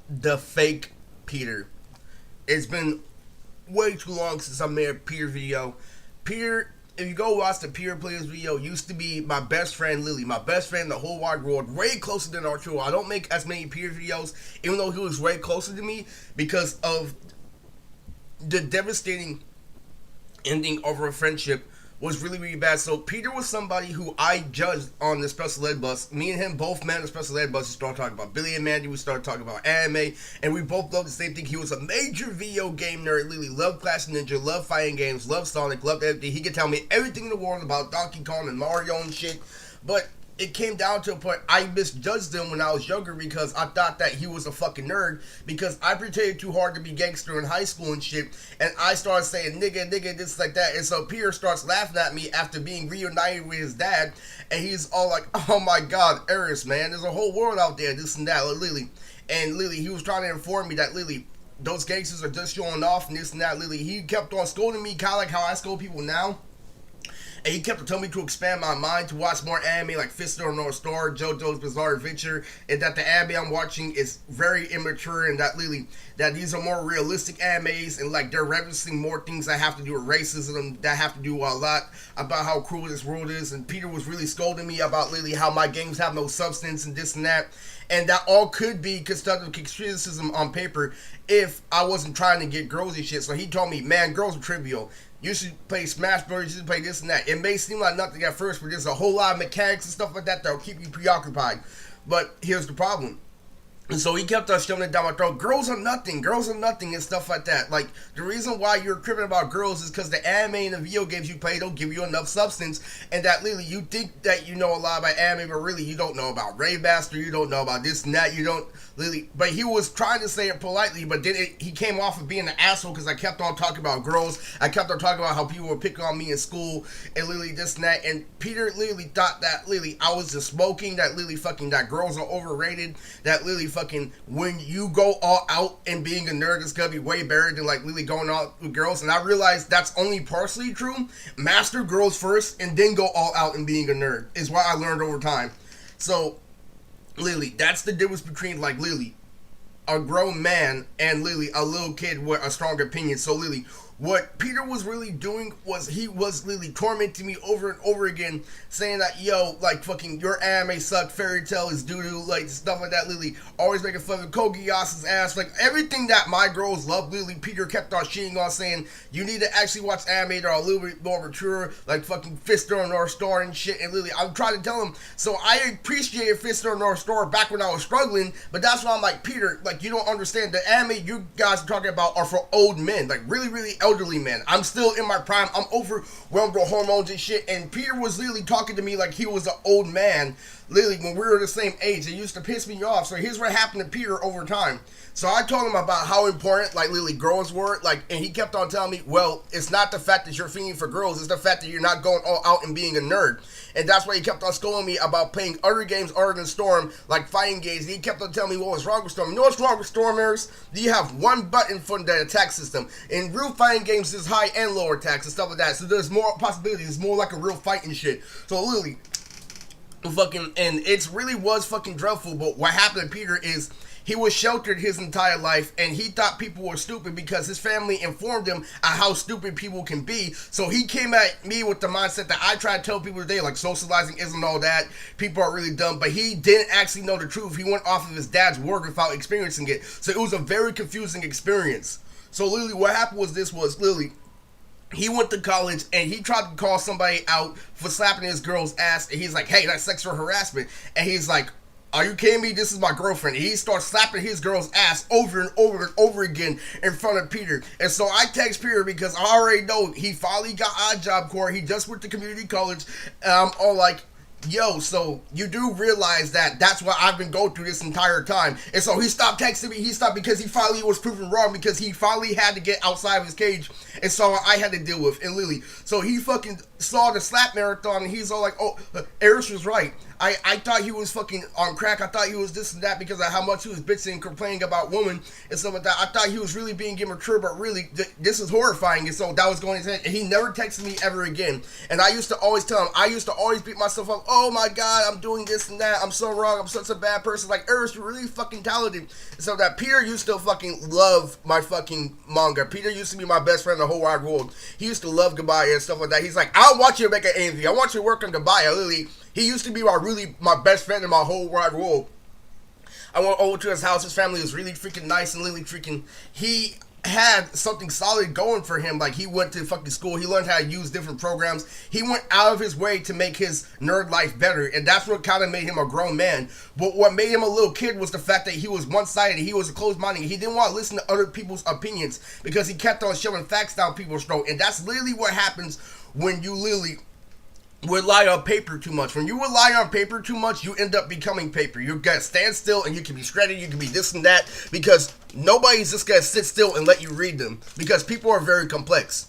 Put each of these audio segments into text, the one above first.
the fake Peter. It's been way too long since I made a Peter video. Peter, if you go watch the Peter Players video, used to be my best friend Lily, my best friend in the whole wide world, way closer than Arturo. I don't make as many Peter videos, even though he was way closer to me, because of the devastating ending over a friendship was really, really bad. So Peter was somebody who I judged on the special ed bus. Me and him both met on the special ed bus. We started talking about Billy and Mandy. We started talking about anime. And we both loved the same thing. He was a major video game nerd. Literally loved Clash Ninja, loved fighting games, loved Sonic, loved everything. He could tell me everything in the world about Donkey Kong and Mario and shit. But it came down to a point I misjudged him when I was younger because I thought that he was a fucking nerd because I pretended too hard to be gangster in high school and shit, and I started saying nigga, nigga, this like that, and so Peter starts laughing at me after being reunited with his dad, and he's all like, oh my god, Eris, man, there's a whole world out there, this and that, like Lily, and Lily, he was trying to inform me that Lily, those gangsters are just showing off and this and that, Lily, he kept on scolding me, kind of like how I scold people now. And he kept telling me to expand my mind, to watch more anime like Fist of the North Star, JoJo's Bizarre Adventure, and that the anime I'm watching is very immature, and that Lily, that these are more realistic animes, and like they're referencing more things that have to do with racism, that have to do a lot about how cruel this world is. And Peter was really scolding me about Lily, how my games have no substance and this and that. And that all could be constructive criticism on paper if I wasn't trying to get girls and shit. So he told me, man, girls are trivial. You should play Smash Bros. You should play this and that. It may seem like nothing at first, but there's a whole lot of mechanics and stuff like that that'll keep you preoccupied. But here's the problem. And so he kept on shoving it down my throat. Girls are nothing, and stuff like that. Like, the reason why you're cribbing about girls is because the anime and the video games you play don't give you enough substance. And that, Lily, you think that you know a lot about anime, but really you don't know about Raymaster, you don't know about this and that, you don't, Lily. But he was trying to say it politely, but then he came off of being an asshole because I kept on talking about girls. I kept on talking about how people were picking on me in school, and Lily, this and that. And Peter literally thought that, Lily, I was just smoking, that Lily fucking, that girls are overrated, that Lily fucking, when you go all out and being a nerd, it's gonna be way better than like Lily going out with girls. And I realized that's only partially true. Master girls first and then go all out and being a nerd is what I learned over time. So Lily, that's the difference between like Lily, a grown man, and Lily, a little kid with a strong opinion. So Lily, what Peter was really doing was he was literally tormenting me over and over again, saying that, yo, like, fucking, your anime sucked, Fairy Tail is doo-doo, like, stuff like that, Lily, always making fun of Kogiyasa's ass, like, everything that my girls love, Lily, Peter kept on shitting on, saying, you need to actually watch anime that are a little bit more mature, like, fucking Fist of the North Star and shit, and Lily, I'm trying to tell him, so I appreciated Fist of the North Star back when I was struggling, but that's why I'm like, Peter, like, you don't understand, the anime you guys are talking about are for old men, like, really, really elderly men. I'm still in my prime. I'm overwhelmed with hormones and shit. And Peter was literally talking to me like he was an old man. Literally, when we were the same age, it used to piss me off. So here's what happened to Peter over time. So I told him about how important, like, literally girls were, like, and he kept on telling me, well, it's not the fact that you're feeling for girls, it's the fact that you're not going all out and being a nerd. And that's why he kept on scolding me about playing other games other than Storm, like fighting games. He kept on telling me what was wrong with Storm. You know what's wrong with Storm, Eris? You have one button for the attack system. In real fighting games, there's high and low attacks and stuff like that. So there's more possibilities. It's more like a real fight and shit. So literally, fucking, and it really was fucking dreadful. But what happened to Peter is he was sheltered his entire life, and he thought people were stupid because his family informed him on how stupid people can be. So he came at me with the mindset that I try to tell people today, like socializing isn't all that, people are really dumb, but he didn't actually know the truth. He went off of his dad's word without experiencing it. So it was a very confusing experience. So literally what happened was this was literally, he went to college and he tried to call somebody out for slapping his girl's ass, and he's like, hey, that's sexual harassment. And he's like, are you kidding me? This is my girlfriend. And he starts slapping his girl's ass over and over and over again in front of Peter. And so I text Peter because I already know he finally got a Job Corps. He just went to community college. I'm all like, yo, so you do realize that that's what I've been going through this entire time. And so he stopped texting me. He stopped because he finally was proven wrong, because he finally had to get outside of his cage. And so I had to deal with, and Lily. So he fucking saw the slap marathon, and he's all like, oh, Eris was right. I thought he was fucking on crack. I thought he was this and that because of how much he was bitching and complaining about women and stuff like that. I thought he was really being immature, but really, this is horrifying. And so that was going on his head. And he never texted me ever again. And I used to always tell him, I used to always beat myself up oh my god, I'm doing this and that, I'm so wrong, I'm such a bad person. Like, Ernest, you're really fucking talented. So that Peter used to fucking love my fucking manga. Peter used to be my best friend in the whole wide world. He used to love Gabaya and stuff like that. He's like, I don't want you to make an anything. I want you to work on Gabaya. Literally, he used to be my best friend in my whole wide world. I went over to his house. His family was really freaking nice and really freaking. He had something solid going for him. Like, he went to fucking school. He learned how to use different programs. He went out of his way to make his nerd life better, and that's what kind of made him a grown man. But what made him a little kid was the fact that he was one-sided. He was a closed-minded. He didn't want to listen to other people's opinions because he kept on shoving facts down people's throat. And that's literally what happens when you literally rely on paper too much. When you rely on paper too much, you end up becoming paper. You gotta stand still, and you can be shredded, you can be this and that, because nobody's just gonna sit still and let you read them, because people are very complex.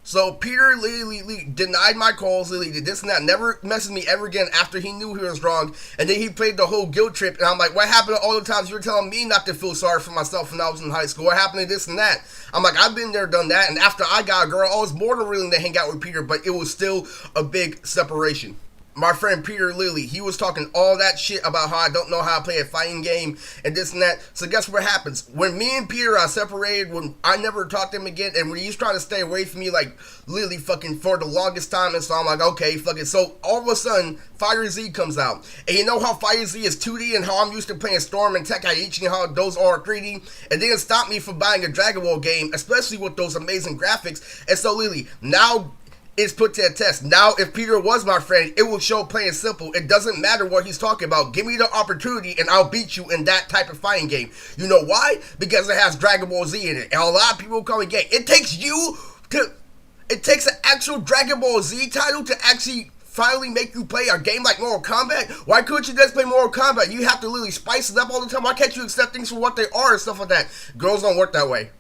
So Peter literally denied my calls, literally did this and that, never messaged me ever again after he knew he was wrong. And then he played the whole guilt trip, and I'm like, what happened to all the times you were telling me not to feel sorry for myself when I was in high school? What happened to this and that? I'm like, I've been there, done that, and after I got a girl, I was more than willing to hang out with Peter, but it was still a big separation. My friend Peter Lilly, he was talking all that shit about how I don't know how to play a fighting game and this and that. So guess what happens? When me and Peter are separated, when I never talked to him again, and when he's trying to stay away from me, like, literally fucking for the longest time, and so I'm like, okay, fuck it. So all of a sudden, Fire Z comes out. And you know how Fire Z is 2D and how I'm used to playing Storm and Tekkaichi and how those are 3D? It didn't stop me from buying a Dragon Ball game, especially with those amazing graphics. And so literally, now it's put to a test. Now, if Peter was my friend, it will show plain and simple. It doesn't matter what he's talking about. Give me the opportunity and I'll beat you in that type of fighting game. You know why? Because it has Dragon Ball Z in it. And a lot of people come and get it. It takes an actual Dragon Ball Z title to actually finally make you play a game like Mortal Kombat. Why couldn't you just play Mortal Kombat? You have to literally spice it up all the time. Why can't you accept things for what they are and stuff like that? Girls don't work that way.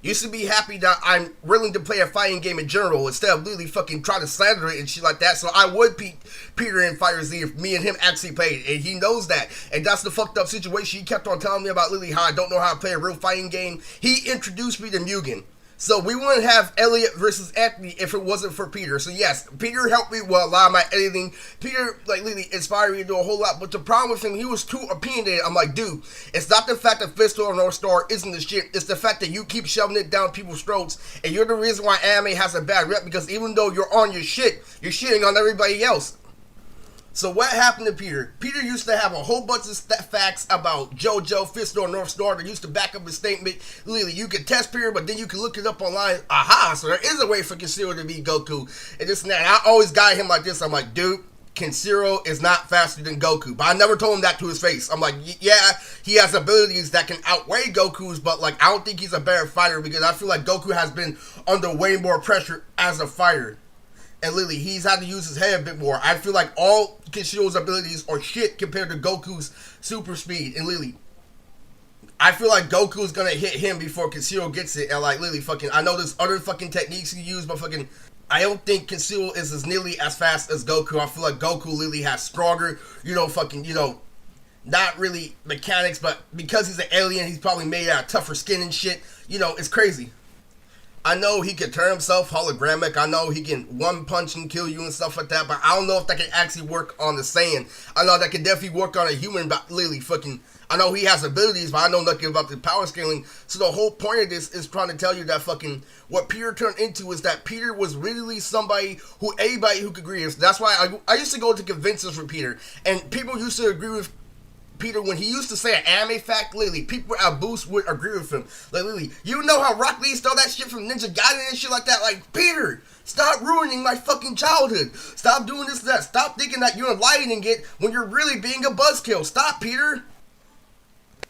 You should be happy that I'm willing to play a fighting game in general instead of literally fucking trying to slander it and shit like that. So I would beat Peter and Fire Z if me and him actually played, and he knows that. And that's the fucked up situation. He kept on telling me about literally how I don't know how to play a real fighting game. He introduced me to Mugen. So we wouldn't have Elliot versus Anthony if it wasn't for Peter. So yes, Peter helped me with a lot of my editing. Peter, like, literally inspired me to do a whole lot. But the problem with him, he was too opinionated. I'm like, dude, it's not the fact that Fist or North Star isn't the shit. It's the fact that you keep shoving it down people's throats. And you're the reason why anime has a bad rep. Because even though you're on your shit, you're shitting on everybody else. So what happened to Peter? Peter used to have a whole bunch of facts about JoJo, Fist or North Star that used to back up his statement. Literally, you could test Peter, but then you can look it up online. Aha, so there is a way for Kenshiro to be Goku. And this and that. And I always guide him like this. I'm like, dude, Kenshiro is not faster than Goku. But I never told him that to his face. I'm like, yeah, he has abilities that can outweigh Goku's, but like, I don't think he's a better fighter because I feel like Goku has been under way more pressure as a fighter. And literally, he's had to use his head a bit more. I feel like all Kenshiro's abilities are shit compared to Goku's super speed. And literally, I feel like Goku's gonna hit him before Kenshiro gets it. And like, literally, fucking, I know there's other fucking techniques he use, but fucking, I don't think Kenshiro is as nearly as fast as Goku. I feel like Goku literally has stronger, not really mechanics, but because he's an alien, he's probably made out of tougher skin and shit. It's crazy. I know he can turn himself hologramic. I know he can one punch and kill you and stuff like that. But I don't know if that can actually work on the Saiyan. I know that can definitely work on a human. But literally, fucking, I know he has abilities, but I know nothing about the power scaling. So the whole point of this is trying to tell you that fucking what Peter turned into is that Peter was really somebody who anybody who could agree with. That's why I used to go to conventions for Peter, and people used to agree with Peter, when he used to say an anime fact, literally, people at booths would agree with him. Like, literally, you know how Rock Lee stole that shit from Ninja Gaiden and shit like that? Like, Peter, stop ruining my fucking childhood. Stop doing this and that. Stop thinking that you're enlightening it when you're really being a buzzkill. Stop, Peter.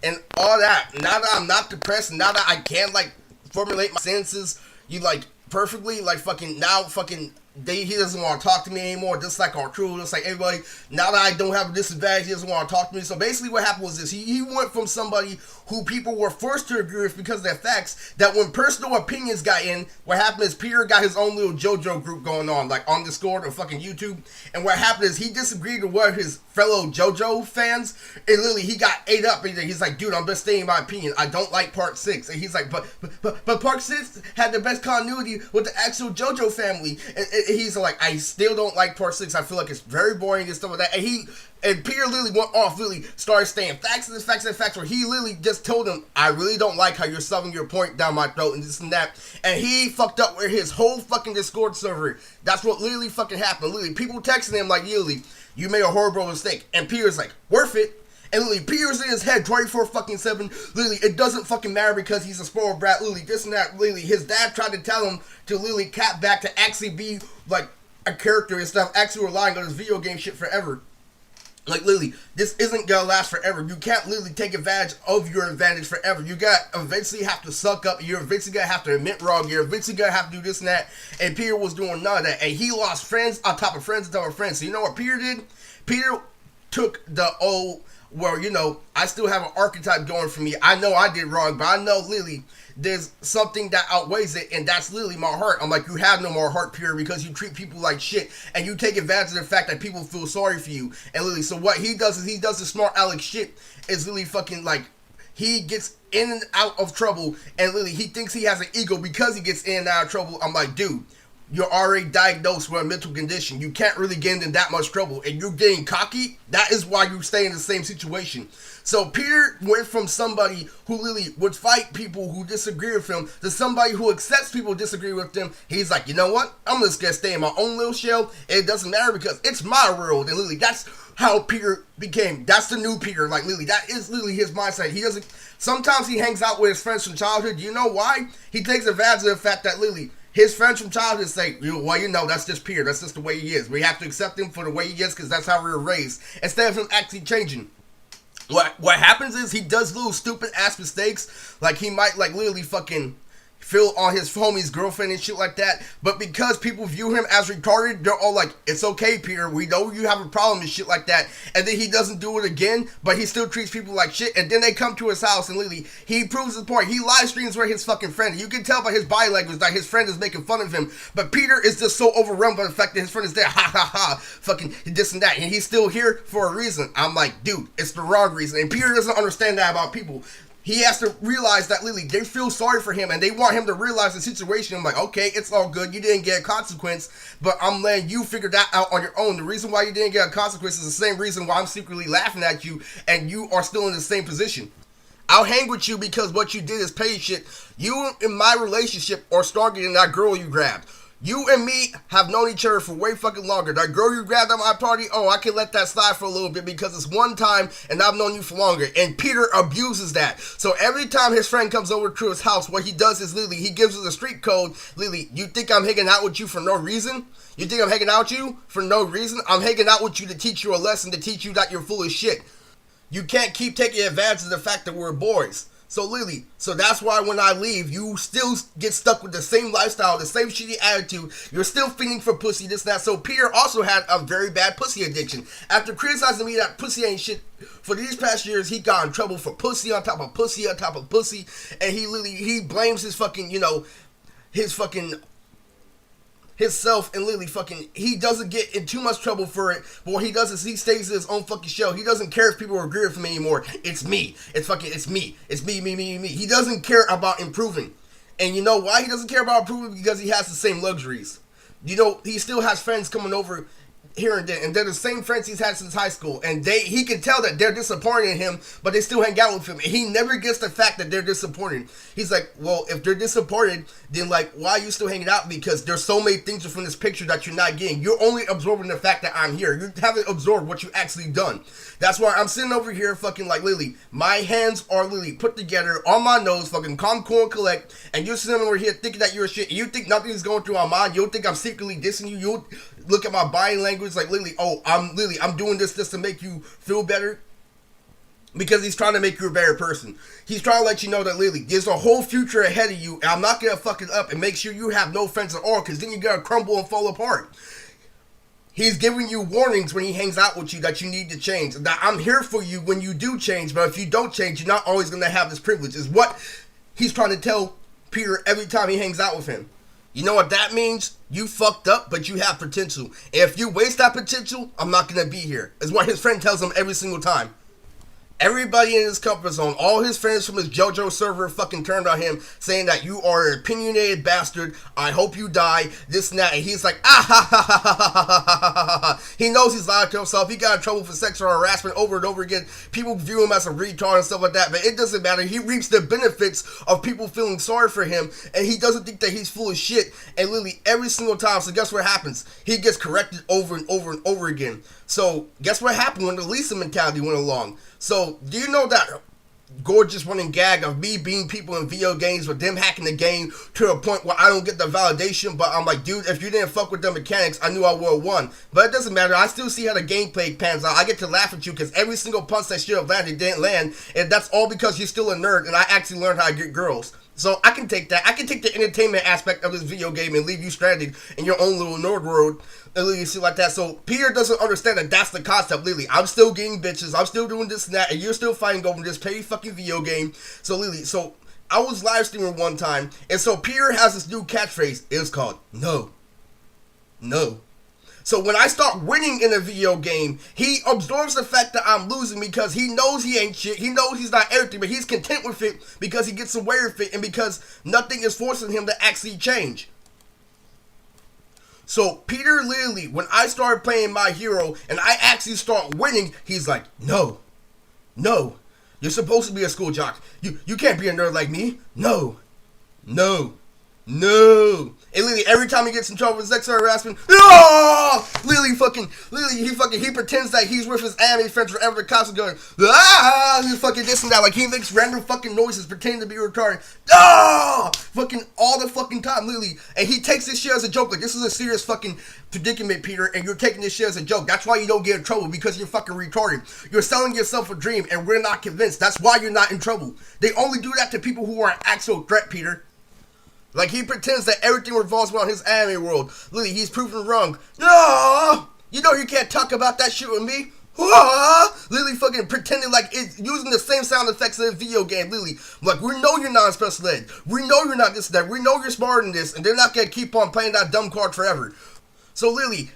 And all that. Now that I'm not depressed, now that I can, like, formulate my sentences, you, like, perfectly, like, fucking, now, fucking, he doesn't want to talk to me anymore, just like our crew, just like everybody. Now that I don't have a disadvantage, he doesn't want to talk to me. So basically what happened was this. He went from somebody who people were forced to agree with because of their facts, that when personal opinions got in, what happened is Peter got his own little JoJo group going on, like on Discord or fucking YouTube. And what happened is he disagreed with what his fellow JoJo fans, and literally he got ate up. And he's like, dude, I'm just stating my opinion. I don't like Part 6. And he's like, but Part 6 had the best continuity with the actual JoJo family. And he's like, I still don't like part 6. I feel like it's very boring and stuff like that. And Peter literally went off, literally started saying facts and facts, where he literally just told him, I really don't like how you're shoving your point down my throat and this and that. And he fucked up with his whole fucking Discord server. That's what literally fucking happened. Literally, people texting him like, literally, you made a horrible mistake. And Peter's like, worth it. And literally, Peter's in his head 24-7. Literally, it doesn't fucking matter because he's a spoiled brat. Literally, this and that. Literally, his dad tried to tell him to literally cap back to actually be like a character and stuff, actually relying on his video game shit forever. Like, literally, this isn't gonna last forever. You can't literally take advantage of your advantage forever. You got eventually have to suck up. You're eventually gonna have to admit wrong. You're eventually gonna have to do this and that. And Peter was doing none of that. And he lost friends on top of friends on top of friends. So you know what Peter did? Peter took the old, well, you know, I still have an archetype going for me. I know I did wrong, but I know literally there's something that outweighs it, and that's literally my heart. I'm like, you have no more heart, Peter, because you treat people like shit, and you take advantage of the fact that people feel sorry for you. And literally, so what he does is he does the smart Alex shit, is literally fucking like, he gets in and out of trouble, and literally he thinks he has an ego because he gets in and out of trouble. I'm like, dude, you're already diagnosed with a mental condition. You can't really get in that much trouble. And you're getting cocky. That is why you stay in the same situation. So Peter went from somebody who literally would fight people who disagree with him to somebody who accepts people who disagree with him. He's like, you know what? I'm just going to stay in my own little shell. It doesn't matter because it's my world. And literally, that's how Peter became. That's the new Peter. Like, literally, that is literally his mindset. He doesn't... Sometimes he hangs out with his friends from childhood. You know why? He takes advantage of the fact that literally his friends from childhood say, well, you know, that's just Peter. That's just the way he is. We have to accept him for the way he is because that's how we were raised. Instead of him actually changing. What happens is he does little stupid ass mistakes. Like he might like literally fucking feel on his homie's girlfriend and shit like that. But because people view him as retarded, they're all like, it's okay, Peter. We know you have a problem and shit like that. And then he doesn't do it again, but he still treats people like shit. And then they come to his house and literally, he proves his point. He live streams where his fucking friend. You can tell by his body language that his friend is making fun of him. But Peter is just so overwhelmed by the fact that his friend is there. Ha ha ha. Fucking this and that. And he's still here for a reason. I'm like, dude, it's the wrong reason. And Peter doesn't understand that about people. He has to realize that literally they feel sorry for him and they want him to realize the situation. I'm like, okay, it's all good. You didn't get a consequence, but I'm letting you figure that out on your own. The reason why you didn't get a consequence is the same reason why I'm secretly laughing at you and you are still in the same position. I'll hang with you because what you did is petty shit. You in my relationship are stronger than that girl you grabbed. You and me have known each other for way fucking longer. That girl you grabbed at my party, oh, I can let that slide for a little bit because it's one time and I've known you for longer. And Peter abuses that. So every time his friend comes over to his house, what he does is literally, he gives us a street code. Literally, you think I'm hanging out with you for no reason? You think I'm hanging out with you for no reason? I'm hanging out with you to teach you a lesson, to teach you that you're full of shit. You can't keep taking advantage of the fact that we're boys. So literally, so that's why when I leave, you still get stuck with the same lifestyle, the same shitty attitude. You're still feeding for pussy, this and that. So Peter also had a very bad pussy addiction. After criticizing me that pussy ain't shit for these past years, he got in trouble for pussy on top of pussy on top of pussy. And he blames his fucking, you know, his fucking... himself and literally fucking, he doesn't get in too much trouble for it, but what he does is he stays in his own fucking shell. He doesn't care if people agree with him anymore. It's me. It's me. It's me. He doesn't care about improving. And you know why he doesn't care about improving? Because he has the same luxuries. You know, he still has friends coming over here and there, and they're the same friends he's had since high school, and he can tell that they're disappointed in him, but they still hang out with him, and he never gets the fact that they're disappointed. He's like, well, if they're disappointed, then like, why are you still hanging out? Because there's so many things from this picture that you're not getting. You're only absorbing the fact that I'm here. You haven't absorbed what you actually done. That's why I'm sitting over here fucking like Lily. My hands are literally put together on my nose, fucking calm, cool, and collect, and you're sitting over here thinking that you're a shit. You think nothing's going through my mind. You don't think I'm secretly dissing you. You look at my body language like Lily, oh, I'm doing this to make you feel better. Because he's trying to make you a better person. He's trying to let you know that Lily, there's a whole future ahead of you, and I'm not gonna fuck it up and make sure you have no friends at all, because then you're gonna crumble and fall apart. He's giving you warnings when he hangs out with you that you need to change. That I'm here for you when you do change, but if you don't change, you're not always gonna have this privilege. Is what he's trying to tell Peter every time he hangs out with him. You know what that means? You fucked up, but you have potential. And if you waste that potential, I'm not going to be here. Is what his friend tells him every single time. Everybody in his comfort zone, all his friends from his JoJo server fucking turned on him, saying that you are an opinionated bastard. I hope you die. This and that. And he's like, ah ha ha ha ha ha ha ha ha. He knows he's lied to himself. He got in trouble for sexual harassment over and over again. People view him as a retard and stuff like that. But it doesn't matter. He reaps the benefits of people feeling sorry for him. And he doesn't think that he's full of shit. And literally every single time. So guess what happens? He gets corrected over and over and over again. So guess what happened when the Lisa mentality went along? So, do you know that gorgeous running gag of me being people in video games with them hacking the game to a point where I don't get the validation, but I'm like, dude, if you didn't fuck with the mechanics, I knew I would have won. But it doesn't matter. I still see how the gameplay pans out. I get to laugh at you because every single punch that should have landed didn't land, and that's all because you're still a nerd and I actually learned how to get girls. So I can take that. I can take the entertainment aspect of this video game and leave you stranded in your own little nerd world and leave you shit like that. So Peter doesn't understand that that's the concept, Lily. I'm still getting bitches. I'm still doing this and that, and you're still fighting over this petty fucking video game. So Lily, so I was live streaming one time, and so Peter has this new catchphrase. It's called no. No. So when I start winning in a video game, he absorbs the fact that I'm losing because he knows he ain't shit. He knows he's not everything, but he's content with it because he gets away with it and because nothing is forcing him to actually change. So Peter literally, when I started playing My Hero and I actually start winning, he's like, no, no, you're supposed to be a school jock. You can't be a nerd like me. No, no. No. And Lily, every time he gets in trouble with sexual harassment, no! He pretends that he's with his anime friends forever. The cops are going, he's fucking this and that. Like, he makes random fucking noises pretending to be retarded. Fucking all the fucking time, Lily. And he takes this shit as a joke. Like, this is a serious fucking predicament, Peter, and you're taking this shit as a joke. That's why you don't get in trouble, because you're fucking retarded. You're selling yourself a dream, and we're not convinced. That's why you're not in trouble. They only do that to people who are an actual threat, Peter. Like, he pretends that everything revolves around his anime world. Lily, he's proven wrong. No! You know you can't talk about that shit with me. Lily fucking pretending like it's using the same sound effects in a video game. Lily, like, we know you're not special ed. We know you're not this and that. We know you're smarter than this. And they're not going to keep on playing that dumb card forever. So Lily,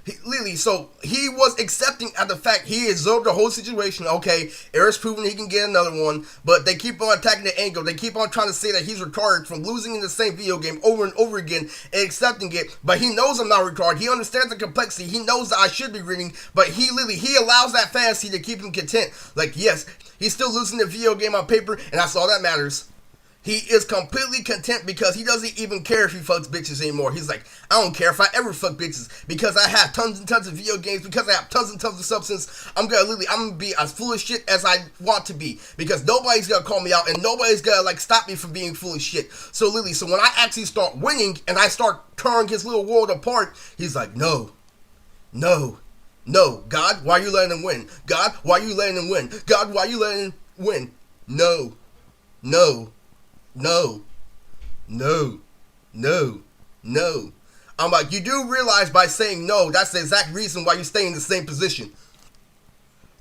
so he was accepting at the fact he absorbed the whole situation. Okay, Eric's proven he can get another one, but they keep on attacking the angle. They keep on trying to say that he's retarded from losing in the same video game over and over again and accepting it. But he knows I'm not retarded. He understands the complexity. He knows that I should be winning, but he allows that fantasy to keep him content. Like, yes, he's still losing the video game on paper, and that's all that matters. He is completely content because he doesn't even care if he fucks bitches anymore. He's like, I don't care if I ever fuck bitches because I have tons and tons of video games, because I have tons and tons of substance. I'm gonna be as full of shit as I want to be because nobody's gonna call me out and nobody's gonna like stop me from being full of shit. So so when I actually start winning and I start tearing his little world apart, he's like, no, no, no, God, why are you letting him win? God, why are you letting him win? God, why are you letting him win? No, no. No, no, no, no. I'm like, you do realize by saying no, that's the exact reason why you stay in the same position.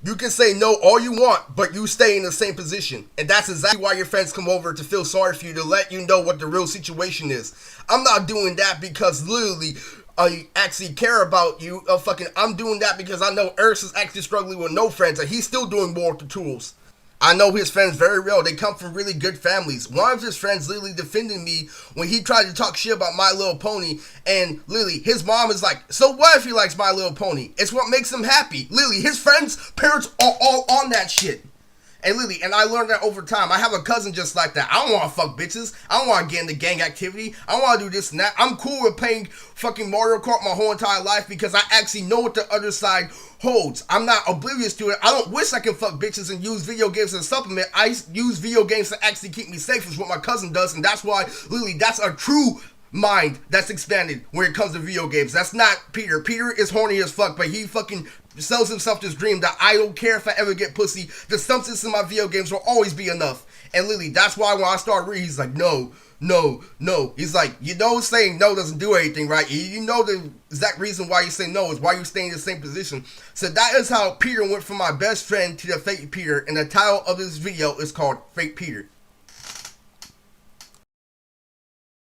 You can say no all you want, but you stay in the same position. And that's exactly why your friends come over to feel sorry for you, to let you know what the real situation is. I'm not doing that because literally I actually care about you. I'm doing that because I know Earth is actually struggling with no friends and he's still doing more with the tools. I know his friends very well. They come from really good families. One of his friends literally defended me when he tried to talk shit about My Little Pony. And literally, his mom is like, so what if he likes My Little Pony? It's what makes him happy. Literally, his friends' parents are all on that shit. And literally, and I learned that over time. I have a cousin just like that. I don't want to fuck bitches. I don't want to get into gang activity. I don't want to do this and that. I'm cool with playing fucking Mario Kart my whole entire life because I actually know what the other side holds. I'm not oblivious to it. I don't wish I could fuck bitches and use video games as a supplement. I use video games to actually keep me safe, is what my cousin does. And that's why, literally, that's a true mind that's expanded when it comes to video games. That's not Peter. Peter is horny as fuck, but he fucking sells himself this dream that I don't care if I ever get pussy. The substance in my video games will always be enough. And literally, that's why when I start reading, he's like, no, no, no. He's like, you know, saying no doesn't do anything, right? You know the exact reason why you say no is why you stay in the same position. So that is how Peter went from my best friend to the fake Peter. And the title of this video is called Fake Peter.